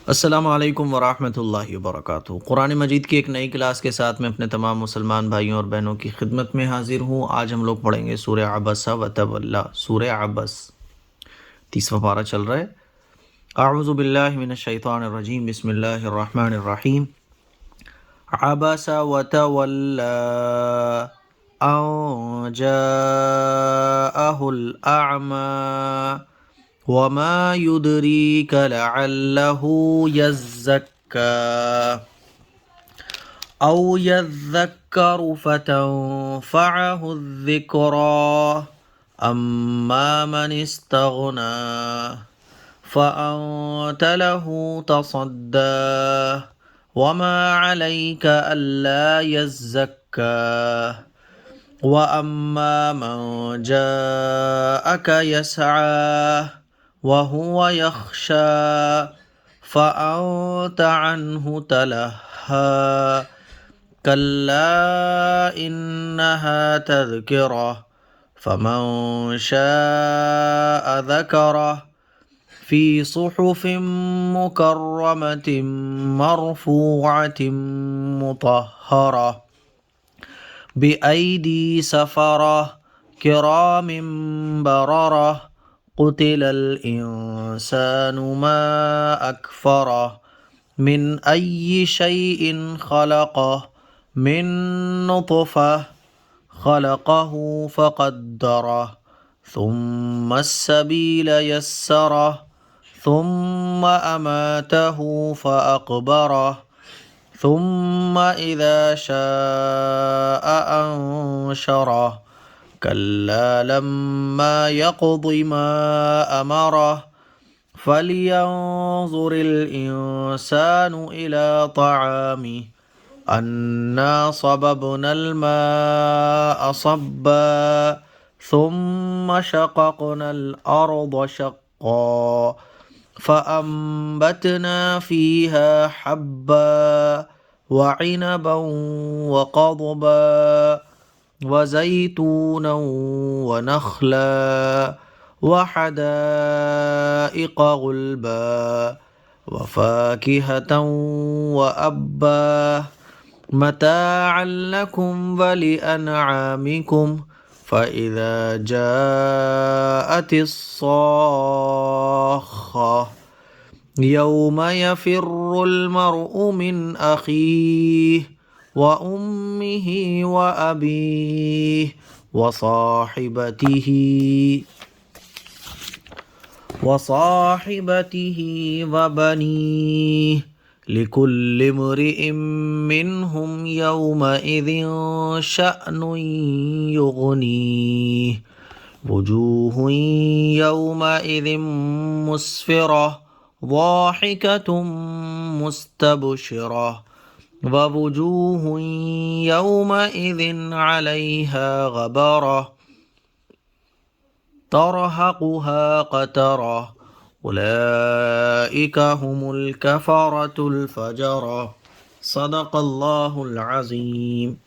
अस्सलामु अलैकुम वरहमतुल्लाहि वबरकातुहू। कुरान मजीद की एक नई क्लास के साथ मैं अपने तमाम मुसलमान भाइयों और बहनों की खिदमत में हाजिर हूँ। आज हम लोग पढ़ेंगे सूरह अबसा व तवल्ला। सूरह अबस 30वां पारा चल रहा है। अऊज़ु बिल्लाहि मिनश शैतानिर रजीम, बिस्मिल्लाहिर रहमानिर रहीम। अबसा व तवल्ला अन जाअहुल अअमा वमा युदरीका लअल्लहु यज़्ज़क्का औ यज़्ज़क्करु फतंफ़अहु الذिक्रा अम्मा मन इस्तग़ना फ़अन्त लहु तसद्दा वमा अलैका अल्ला यज़्ज़क्का वअम्मा मन जाअक यसआ वहुव यख़शा फ़अन्त अन्हु तलहा कल्ला इन्नहा तज़किरा फ़मन शाअ ज़करह फ़ी सुहुफ़िन मुकर्रमतिन मरफ़ूअतिन मुतहहरा बिअयदी सफ़रह किरामिन बररह क़ुतिलल इंसानु मा अकफ़रह मिन अय्यि शैइन ख़लक़ह मिन नुत्फ़ह ख़लक़हु फ़क़द्दरह थुम्मा अस्सबील यस्सरह थुम्मा अमातहु फ़अक़बरह थुम्मा इज़ा शाअ अंशरह कल्ला लम्मा यक़्दि मा अमरह फ़लयंज़ुरिल इंसानु इला तआमिह अन्ना सबबनल माअ सब्बा थुम्मा शक़क़नल अर्ज़ शक़्क़ा फ़अंबतना फ़ीहा हब्बा वइनबा वक़ضबा वज़ैतूना वनख़ला वहदाइक़ गुल्बा वफ़ाकिहतन वअब्बा मताअन लकुम वलिअनआमिकुम फ़इज़ा जाअतिस्साख़्ख़ा यौम यफ़िर्रुल मर्'उ मिन अख़ीह व उम्मिही व अबीह व साहिबतिही व बनीह लिकुल्लि इम्रिइन मिनहुम यौमइज़िन शअनुन युग़नीह वुजूहुन यौमइज़िन मुस्फ़िरह ضاحكة مستبشرة ووجوه يومئذ عليها غبرة ترهقها قترة أولئك هم الكفرة الفجرة صدق الله العظيم।